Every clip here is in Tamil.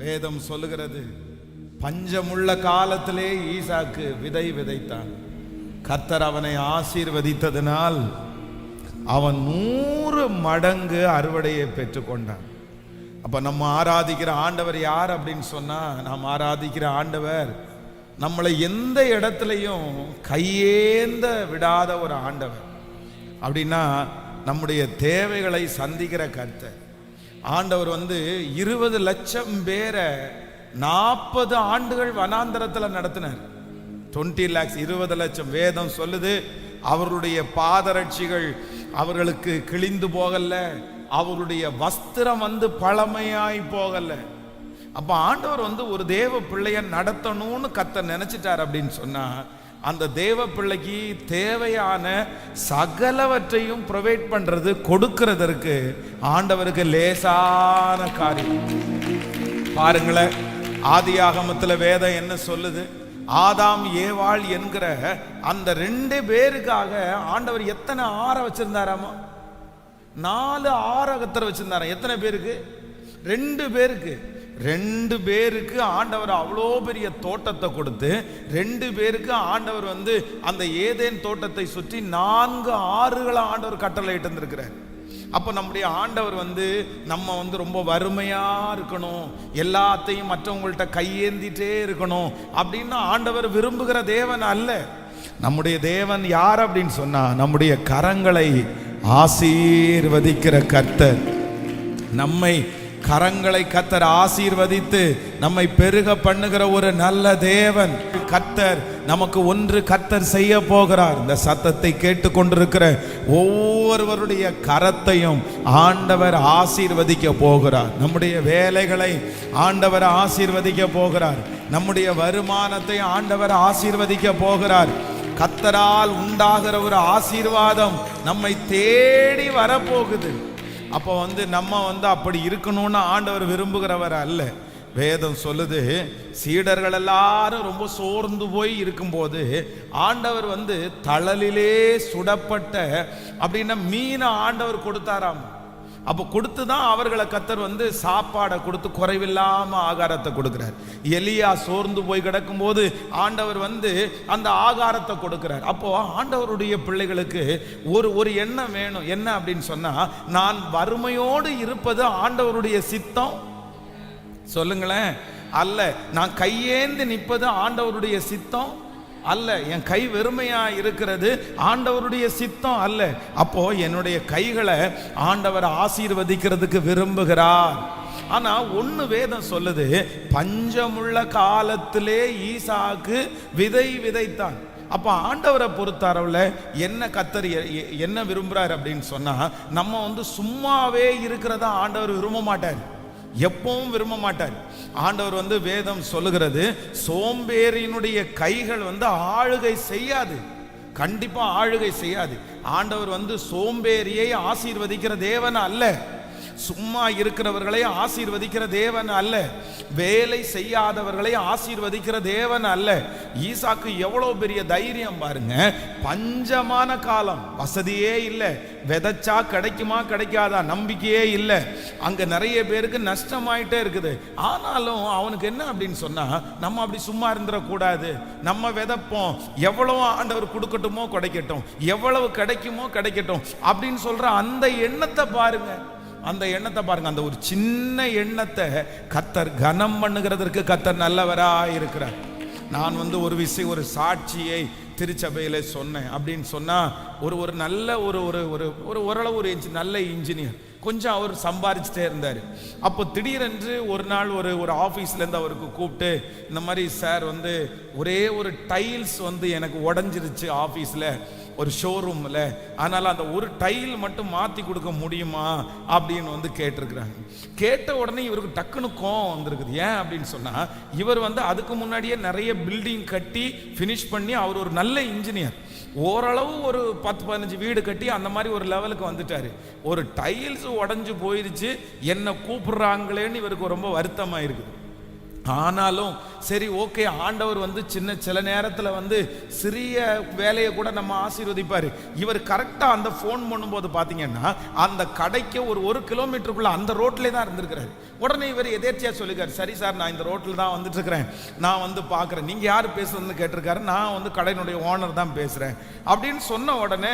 வேதம் சொல்லுகிறது, பஞ்சமுள்ள காலத்திலே ஈசாக்கு விதை விதைத்தான். கர்த்தர் அவனை ஆசீர்வதித்ததினால் அவன் 100 மடங்கு அறுவடையை பெற்றுக்கொண்டான். அப்ப நம்ம ஆராதிக்கிற ஆண்டவர் யார் அப்படின்னு சொன்னா, நாம் ஆராதிக்கிற ஆண்டவர் நம்மளை எந்த இடத்துலையும் கையேந்த விடாத ஒரு ஆண்டவர். அப்படின்னா நம்முடைய தேவைகளை சந்திக்கிற கர்த்தர். ஆண்டவர் 20 லட்சம் பேரை 40 ஆண்டுகள் வனாந்தரத்தில் நடத்தினார். 20 lakhs, 20 லட்சம். வேதம் சொல்லுது, அவருடைய பாதரட்சிகள் அவர்களுக்கு கிழிந்து போகல, அவருடைய வஸ்திரம் பழமையாய் போகல. அப்ப ஆண்டவர் ஒரு தேவ பிள்ளைய நடத்தணும்னு கர்த்தர் நினைச்சிட்டார் அப்படின்னு சொன்னா, அந்த தேவ பிள்ளைக்கு தேவையான சகலவற்றையும் ப்ரொவைட் பண்றது, கொடுக்கிறதற்கு ஆண்டவருக்கு லேசான காரியம். பாருங்களேன், ஆதியாகமத்துல வேதம் என்ன சொல்லுது? ஆதாம் ஏவாள் என்கிற அந்த 2 பேருக்காக ஆண்டவர் எத்தனை ஆற வச்சிருந்தாராமா? 4 ஆரகத்தர் வச்சிருந்தாராம். எத்தனை பேருக்கு? 2 பேருக்கு. 2 பேருக்கு ஆண்டவர் அவ்வளோ பெரிய தோட்டத்தை கொடுத்து, 2 பேருக்கு ஆண்டவர் அந்த ஏதேன் தோட்டத்தை சுற்றி 4 ஆறுகளை ஆண்டவர் கட்டளை இட்டு இருந்திருக்கிறார். அப்போ நம்முடைய ஆண்டவர் நம்ம ரொம்ப வறுமையா இருக்கணும், எல்லாத்தையும் மற்றவங்கள்ட்ட கையேந்திட்டே இருக்கணும் அப்படின்னு ஆண்டவர் விரும்புகிற தேவன் அல்ல. நம்முடைய தேவன் யார் அப்படின்னு சொன்னா, நம்முடைய கரங்களை ஆசீர்வதிக்கிற கர்த்தர். நம்மை கரங்களை கர்த்தர் ஆசீர்வதித்து நம்மை பெருக பண்ணுகிற ஒரு நல்ல தேவன் கர்த்தர். நமக்கு ஒன்று கர்த்தர் செய்ய போகிறார். இந்த சத்தத்தை கேட்டுக்கொண்டிருக்கிற ஒவ்வொருவருடைய கரத்தையும் ஆண்டவர் ஆசீர்வதிக்க போகிறார். நம்முடைய வேலைகளை ஆண்டவர் ஆசீர்வதிக்க போகிறார். நம்முடைய வருமானத்தை ஆண்டவர் ஆசீர்வதிக்க போகிறார். கர்த்தரால் உண்டாகிற ஒரு ஆசீர்வாதம் நம்மை தேடி வரப்போகுது. அப்போ நம்ம அப்படி இருக்கணும்னு ஆண்டவர் விரும்புகிறவர் அல்ல. வேதம் சொல்லுது, சீடர்கள் எல்லாரும் ரொம்ப சோர்ந்து போய் இருக்கும்போது ஆண்டவர் தழலிலே சுடப்பட்ட அப்படின்னா மீனை ஆண்டவர் கொடுத்தாராம். அப்போ கொடுத்து தான் அவர்களை கர்த்தர் சாப்பாடை கொடுத்து குறைவில்லாம ஆகாரத்தை கொடுக்கிறார். எலியா சோர்ந்து போய் கிடக்கும் போது ஆண்டவர் அந்த ஆகாரத்தை கொடுக்கிறார். அப்போ ஆண்டவருடைய பிள்ளைகளுக்கு ஒரு எண்ணம் வேணும். என்ன அப்படின்னு சொன்னா, நான் வறுமையோடு இருப்பது ஆண்டவருடைய சித்தம் சொல்லுங்களேன் அல்ல. நான் கையேந்து நிற்பது ஆண்டவருடைய சித்தம் அல்ல. என் கை வெறுமையா இருக்கிறது ஆண்டவருடைய சித்தம் அல்ல. அப்போ என்னுடைய கைகளை ஆண்டவர் ஆசீர்வதிக்கிறதுக்கு விரும்புகிறார். ஆனா ஒண்ணு வேதம் சொல்லுது, பஞ்சமுள்ள காலத்திலே ஈசாக்கு விதை விதைத்தான். அப்ப ஆண்டவரை பொறுத்தளவுல என்ன கர்த்தர் என்ன விரும்புறார் அப்படின்னு சொன்னா, நம்ம சும்மாவே இருக்கிறதா ஆண்டவர் விரும்ப மாட்டார், எப்பவும் விரும்ப மாட்டார். ஆண்டவர் வேதம் சொல்லுகிறது, சோம்பேறியினுடைய கைகள் ஆளுகை செய்யாது, கண்டிப்பா ஆளுகை செய்யாது. ஆண்டவர் சோம்பேறியை ஆசீர்வதிக்கிற தேவன் அல்ல, சும்மா இருக்கிறவர்களை ஆசீர்வதிக்கிற தேவன் அல்ல, வேலை செய்யாதவர்களை ஆசீர்வதிக்கிற தேவன் அல்ல. ஈசாக்கு எவ்வளவு பெரிய தைரியம் பாருங்க. பஞ்சமான காலம், வசதியே இல்லை, விதைச்சா கிடைக்குமா கிடைக்காதா நம்பிக்கையே இல்லை, அங்க நிறைய பேருக்கு நஷ்டமாயிட்டே இருக்குது. ஆனாலும் அவனுக்கு என்ன அப்படின்னு சொன்னா, நம்ம அப்படி சும்மா இருந்துடக்கூடாது, நம்ம விதைப்போம், எவ்வளவு ஆண்டவர் கொடுக்கட்டுமோ கிடைக்கட்டும், எவ்வளவு கிடைக்குமோ கிடைக்கட்டும் அப்படின்னு சொல்ற அந்த எண்ணத்தை பாருங்க. அந்த எண்ணத்தை பாருங்க. அந்த ஒரு சின்ன எண்ணத்தை கர்த்தர் கனம் பண்ணுகிறதற்கு கர்த்தர் நல்லவரா இருக்கிறார். நான் ஒரு சாட்சியை திருச்சபையில சொன்னேன் அப்படின்னு சொன்னா, ஒரு நல்ல ஓரளவு ஒரு நல்ல இன்ஜினியர், கொஞ்சம் அவர் சம்பாதிச்சுட்டே இருந்தார். அப்போ திடீரென்று ஒரு நாள் ஒரு ஆஃபீஸ்லேருந்து அவருக்கு கூப்பிட்டு, இந்த மாதிரி சார் ஒரே ஒரு டைல்ஸ் எனக்கு உடஞ்சிருச்சு ஆஃபீஸில், ஒரு ஷோரூமில், அதனால் அந்த ஒரு டைல் மட்டும் மாற்றி கொடுக்க முடியுமா அப்படின்னு கேட்டிருக்கிறாங்க. கேட்ட உடனே இவருக்கு டக்குனு கோவம் வந்திருக்குது. ஏன் அப்படின்னு சொன்னால், இவர் அதுக்கு முன்னாடியே நிறைய பில்டிங் கட்டி ஃபினிஷ் பண்ணி, அவர் ஒரு நல்ல இன்ஜினியர், ஓரளவு ஒரு 10-15 வீடு கட்டி அந்த மாதிரி ஒரு லெவலுக்கு வந்துட்டாரு. ஒரு டைல்ஸ் உடஞ்சு போயிருச்சு, என்ன கூப்பிடுறாங்களேன்னு இவருக்கு ரொம்ப வருத்தமாக இருக்குது. ஆனாலும் சரி, ஓகே, ஆண்டவர் சில நேரத்தில் சிறிய வேலையை கூட நம்ம ஆசீர்வதிப்பார். இவர் கரெக்டாக அந்த ஃபோன் பண்ணும்போது பார்த்தீங்கன்னா அந்த கடைக்கு ஒரு கிலோமீட்டருக்குள்ள அந்த ரோட்லேயே தான் இருந்திருக்கிறாரு. உடனே இவர் எதேர்ச்சியாக சொல்லிக்காரு, சரி சார், நான் இந்த ரோட்டில் தான் வந்துட்டு இருக்கிறேன், நான் பார்க்குறேன், நீங்கள் யார் பேசுறதுன்னு கேட்டிருக்காரு. நான் கடையினுடைய ஓனர் தான் பேசுகிறேன் அப்படின்னு சொன்ன உடனே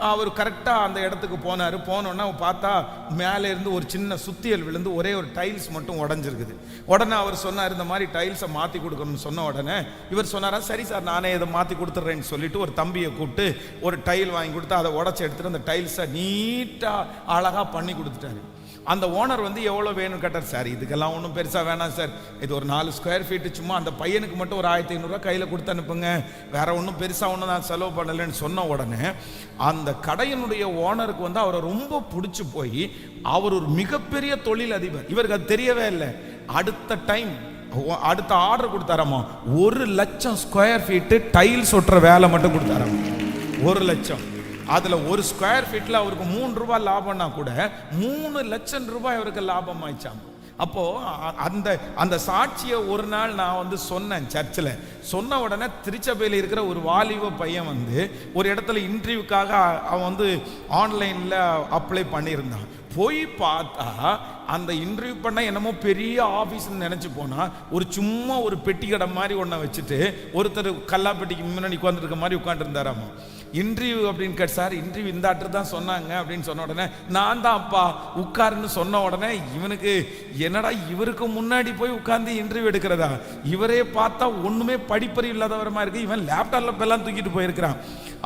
அவர் கரெக்டாக அந்த இடத்துக்கு போனார். போனோன்னா பார்த்தா மேலே இருந்து ஒரு சின்ன சுத்தியல் விழுந்து ஒரே ஒரு டைல்ஸ் மட்டும் உடஞ்சிருக்குது. உடனே அவர் சொன்னார், இந்த மாதிரி டைல்ஸை மாற்றி கொடுக்கணும்னு சொன்ன உடனே இவர் சொன்னாரா, சரி சார், நானே இதை மாற்றி கொடுத்துட்றேன்னு சொல்லிட்டு ஒரு தம்பியை கூப்பிட்டு ஒரு டைல் வாங்கி கொடுத்து அதை உடச்சி எடுத்துட்டு அந்த டைல்ஸை நீட்டாக அழகாக பண்ணி கொடுத்துட்டாரு. அந்த ஓனர் எவ்வளோ வேணும் கேட்டார். சார், இதுக்கெல்லாம் ஒன்றும் பெருசாக வேணாம் சார், இது ஒரு 4 ஸ்கொயர் ஃபீட்டு, சும்மா அந்த பையனுக்கு மட்டும் ஒரு 1500 கையில் கொடுத்து அனுப்புங்க, வேற ஒன்றும் பெருசாக ஒன்றும் நான் செலவு பண்ணலைன்னு சொன்ன உடனே அந்த கடையினுடைய ஓனருக்கு அவரை ரொம்ப பிடிச்சி போய் அவர் ஒரு மிகப்பெரிய தொழில் அதிபர். இவருக்கு அது தெரியவே இல்லை. அடுத்த ஆர்டர் கொடுத்தாராமா, 1,00,000 ஸ்கொயர் ஃபீட்டு டைல்ஸ் ஒட்டுற வேலை மட்டும் கொடுத்தாராமா. 1,00,000. அதில் ஒரு ஸ்கொயர் ஃபீட்டில் அவருக்கு 3 ரூபாய் லாபம்னா கூட 3 லட்சம் ரூபாய் அவருக்கு லாபம் ஆயிடுச்சாம். அப்போ அந்த சாட்சியை ஒரு நாள் நான் சொன்னேன் சர்ச்சில். சொன்ன உடனே திருச்சபையில் இருக்கிற ஒரு வாலிப பையன் ஒரு இடத்துல இன்டர்வியூக்காக அவன் ஆன்லைனில் அப்ளை பண்ணியிருந்தான். போய் பார்த்தா அந்த இன்டர்வியூ பண்ண என்னமோ பெரிய ஆஃபீஸ்ன்னு நினச்சி போனால் சும்மா ஒரு பெட்டி கடை மாதிரி ஒன்றை வச்சுட்டு ஒருத்தர் கல்லாப்பெட்டிக்கு முன்னாடி உட்காந்துருக்க மாதிரி உட்காந்துருந்தாராமா. இன்டர்வியூ அப்படின்னு கேட்டு, சார் இன்டர்வியூ இந்த ஆட்ரு தான் சொன்னாங்க அப்படின்னு சொன்ன உடனே, நான் தான் அப்பா உட்காருன்னு சொன்ன உடனே இவனுக்கு என்னடா இவருக்கு முன்னாடி போய் உட்காந்து இன்டர்வியூ எடுக்கிறதா, இவரே பார்த்தா ஒன்றுமே படிப்பறிவு இல்லாதவரமா இருக்கு, இவன் லேப்டாப்ல எல்லாம் தூக்கிட்டு போயிருக்கிறான்.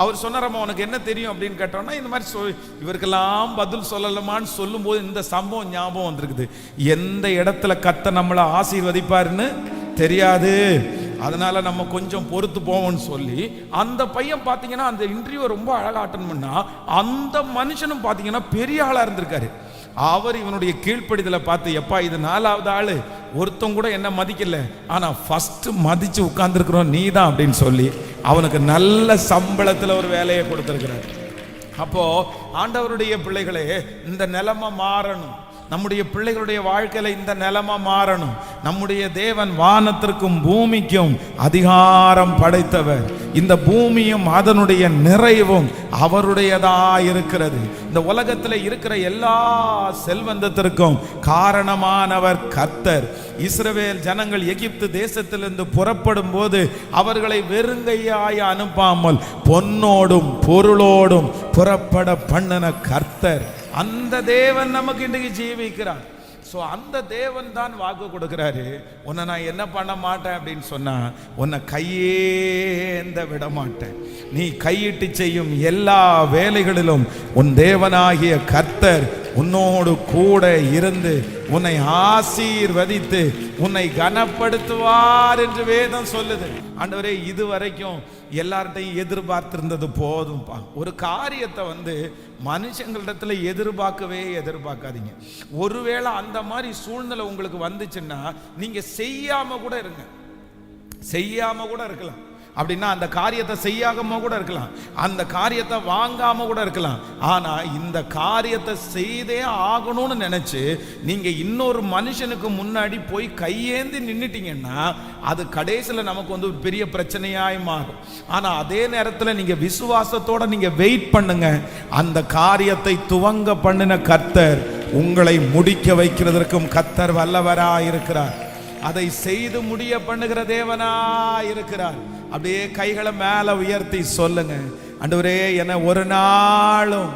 அவர் சொன்னாரம்மா, உனக்கு என்ன தெரியும் அப்படின்னு கேட்டோன்னா, இந்த மாதிரி இவருக்கெல்லாம் பதில் சொல்லலாமான்னு சொல்லும்போது இந்த சம்பவம் ஞாபகம் வந்திருக்குது. எந்த இடத்துல கர்த்தர் நம்மளை ஆசீர்வதிப்பாருன்னு தெரியாது, அதனால நம்ம கொஞ்சம் பொறுத்து போவோம்னு சொல்லி அந்த பையன் பார்த்தீங்கன்னா அந்த இன்டர்வியூ ரொம்ப அழகாக அட்டன் பண்ணா. அந்த மனுஷனும் பார்த்தீங்கன்னா பெரிய ஆளாக இருந்திருக்காரு. அவர் இவனுடைய கீழ்ப்படிதலை பார்த்து, எப்பா இது 4வது ஆளு, ஒருத்தம் கூட என்ன மதிக்கல, ஆனால் ஃபர்ஸ்ட் மதிச்சு உட்கார்ந்துருக்கிறோம் நீ தான் அப்படின்னு சொல்லி அவனுக்கு நல்ல சம்பளத்தில் ஒரு வேலையை கொடுத்துருக்கிறார். அப்போ ஆண்டவருடைய பிள்ளைகளே, இந்த நிலைமை மாறணும். நம்முடைய பிள்ளைகளுடைய வாழ்க்கையில இந்த நிலைமை மாறணும். நம்முடைய தேவன் வானத்திற்கும் பூமிக்கும் அதிகாரம் படைத்தவர். இந்த பூமியும் அதனுடைய நிறைவும் அவருடையதா இருக்கிறது. இந்த உலகத்தில் இருக்கிற எல்லா செல்வந்தத்திற்கும் காரணமானவர் கர்த்தர். இஸ்ரவேல் ஜனங்கள் எகிப்து தேசத்திலிருந்து புறப்படும் போது அவர்களை வெறுங்கையாய் அனுப்பாமல் பொன்னோடும் பொருளோடும் புறப்பட பண்ணின கர்த்தர். அந்த தேவன் நமக்கு இன்றைக்கு ஜீவிக்கிறார். ஸோ அந்த தேவன் தான் வாக்கு கொடுக்கிறாரு, உன்னை நான் என்ன பண்ண மாட்டேன் அப்படின்னு சொன்னா, உன்னை கையேந்த விட மாட்டேன். நீ கையிட்டு செய்யும் எல்லா வேலைகளிலும் உன் தேவனாகிய கர்த்தர் உன்னோடு கூட இருந்து உன்னை ஆசீர்வதித்து உன்னை கனப்படுத்துவார் என்று வேதம் சொல்லுது. ஆண்டவரே, இதுவரைக்கும் எல்லார்ட்டையும் எதிர்பார்த்திருந்தது போதும்பா. ஒரு காரியத்தை மனுஷங்களிடத்துல எதிர்பார்க்காதீங்க. ஒருவேளை அந்த மாதிரி சூழ்நிலை உங்களுக்கு வந்துச்சுன்னா நீங்க செய்யாம கூட இருக்கலாம். அப்படின்னா அந்த காரியத்தை செய்யாம கூட இருக்கலாம், அந்த காரியத்தை வாங்காம கூட இருக்கலாம். ஆனா இந்த காரியத்தை செய்தே ஆகணும்னு நினைச்சு நீங்க இன்னொரு மனுஷனுக்கு முன்னாடி போய் கையேந்தி நின்னுட்டீங்கன்னா அது கடைசியில் நமக்கு ஒரு பெரிய பிரச்சனையாய் மாறும். ஆனா அதே நேரத்தில் நீங்க விசுவாசத்தோட நீங்க வெயிட் பண்ணுங்க. அந்த காரியத்தை துவங்க பண்ணின கர்த்தர் உங்களை முடிக்க வைக்கிறதற்கும் கர்த்தர் வல்லவராயிருக்கிறார். அதை செய்து முடிய பண்ணுகிற தேவனாயிருக்கிறார். அப்படியே கைகளை மேல உயர்த்தி சொல்லுங்க, ஆண்டவரே, என்னை ஒரு நாளும்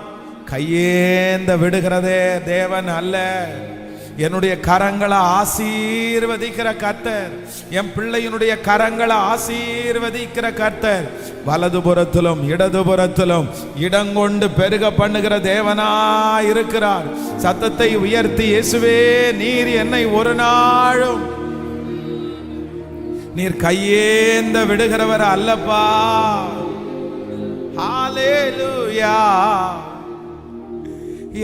கையேந்த விடுகிறதே தேவன் அல்ல. என்னுடைய கரங்களை ஆசீர்வதிக்கிற கர்த்தர், என் பிள்ளையினுடைய கரங்களை ஆசீர்வதிக்கிற கர்த்தர், வலதுபுறத்திலும் இடதுபுறத்திலும் இடங்கொண்டு பெருக பண்ணுகிற தேவனாய் இருக்கிறார். சத்தத்தை உயர்த்தி, இயேசுவே, நீர் என்னை ஒரு நாளும் நீர் கையேந்த விடுகிறவர் அல்லப்பா. ஹல்லேலூயா.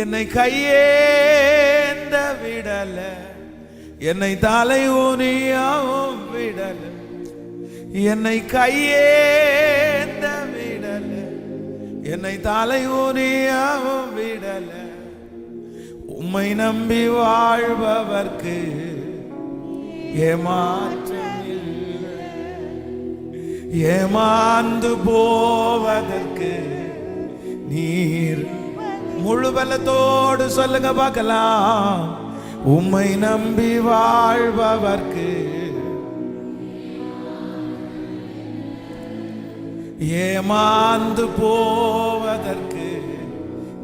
என்னை கையேந்த விடல, என்னை தலை ஊனியாவும் விடல, என்னை கையேந்த விடல, என்னை தலை ஊனியாவும் விடல. உம்மை நம்பி வாழ்பவர்க்கு ஏமாற்றம் இல்லை. ஏமாந்து போவதற்கு நீர் முழு பலத்தோடு சொல்லுங்க பார்க்கலாம். உம்மை நம்பி வாழ்பவர்க்கு ஏமாந்து போவதற்கு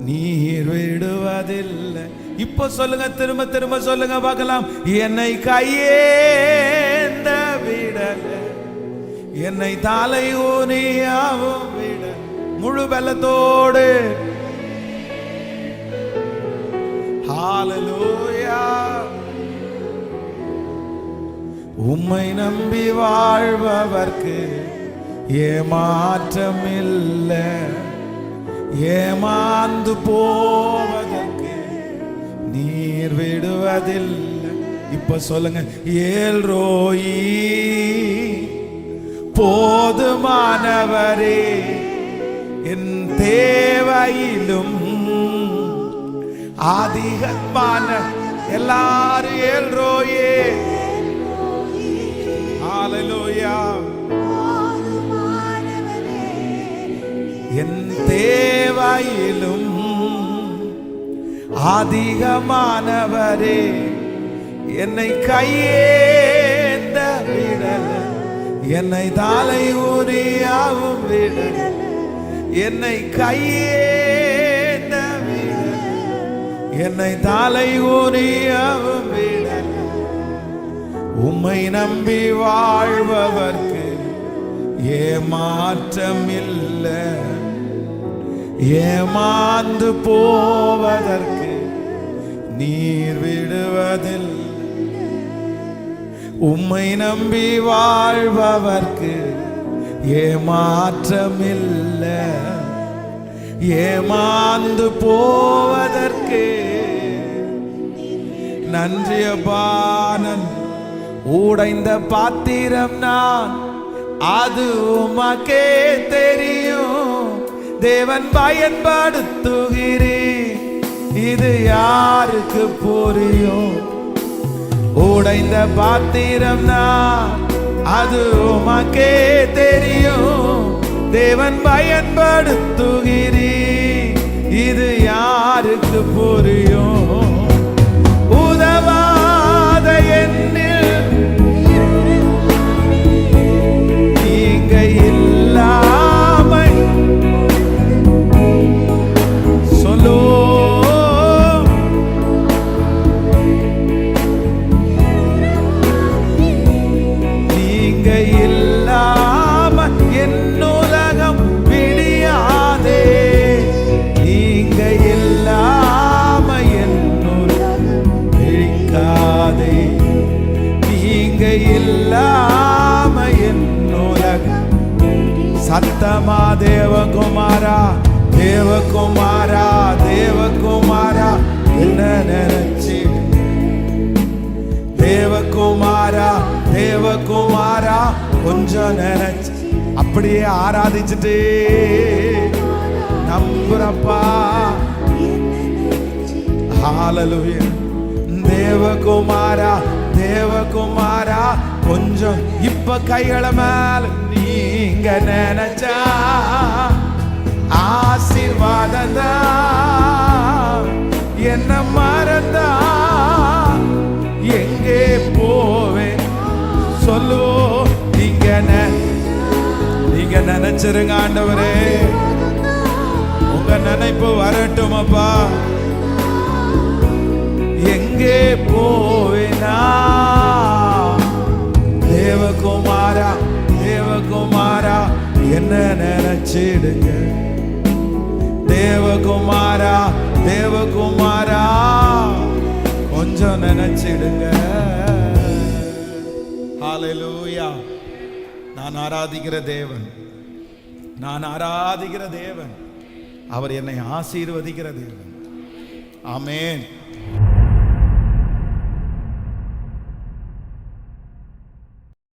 நீர் விடுவதில்லை. இப்ப சொல்லுங்க, திரும்ப திரும்ப சொல்லுங்க பார்க்கலாம். என்னை கையேந்த விடல, என்னை தலை ஊனியாவும் விட முழு பலத்தோடு. ஹல்லேலூயா. உம்மை நம்பி வாழ்பவர்க்கு ஏமாற்றம் இல்லை. ஏமாந்து போவதற்கு நீர் விடுவதில்லை. இப்ப சொல்லுங்க, ஏல் ரோயி போதுமானவரே, என் தேவையிலும் அதிகமான. எல்லாரும் ஏல் ரோயே. ஹல்லேலூயா. என் தேவையிலும் அதிகமானவரே, என்னை கையேந்த விடல, என்னை தலை ஊனியாவும் விடல, என்னை கையேந்த விடல, என்னை தலை ஊனியாவும் விடல. உம்மை நம்பி வாழ்பவர்க்கு ஏமாற்றம் இல்லை. ஏமாந்து போவதற்கு நீர் விடுவதில்லை. உம்மை நம்பி வாழ்பவர்க்கு ஏமாற்றம் இல்லை. ஏமாந்து போவதற்கு நன்றியபானன். உடைந்த பாத்திரம் நான், அது உமக்கே தெரியும். தேவன் பயன்படுத்துகிறேன், இது யாருக்கு புரியும்? உடைந்த பாத்திரம் நான், அது உமக்கே தெரியும். தேவன் பயன்படுத்துகிறேன், இது யாருக்கு புரியும்? உதவாத என்னில் நீங்க இல்லாமல் சொல்லோ. நீங்க இல்லாம என் உலகம் விடியாதே. நீங்க இல்லாம என் உலகம் விழிக்காதே. நீங்க இல்லாம என் உலகம். சத்தமா தேவகுமாரா, தேவகுமாரா, தேவகுமாரா, என்ன நினைச்சு? தேவகுமாரா, தேவகுமாரா, கொஞ்சம் நினைச்சு அப்படியே ஆராதிச்சுட்டு நம்புறப்பா. ஹல்லேலூயா. தேவகுமாரா, தேவகுமாரா, கொஞ்சம் இப்ப கைகளை மேல நீங்க நினைச்சா ஆசீர்வாதந்தா. என்ன மறந்தா எங்கே போவேன் சொல்லுவோம். நீங்க நினைச்சிருங்க ஆண்டவரே. உங்க நினைப்பு வரட்டும் அப்பா. எங்கே போவேனா? தேவகுமாரா, தேவகுமாரா, என்ன நினைச்சிடுங்க. தேவகுமாரா, தேவகுமாரா, கொஞ்சம் நினைச்சிடுங்க. ஹல்லேலூயா. நான் ஆராதிக்கிற தேவன், நான் ஆராதிக்கிற தேவன், அவர் என்னை ஆசீர்வதிக்கிற தேவன். ஆமென்.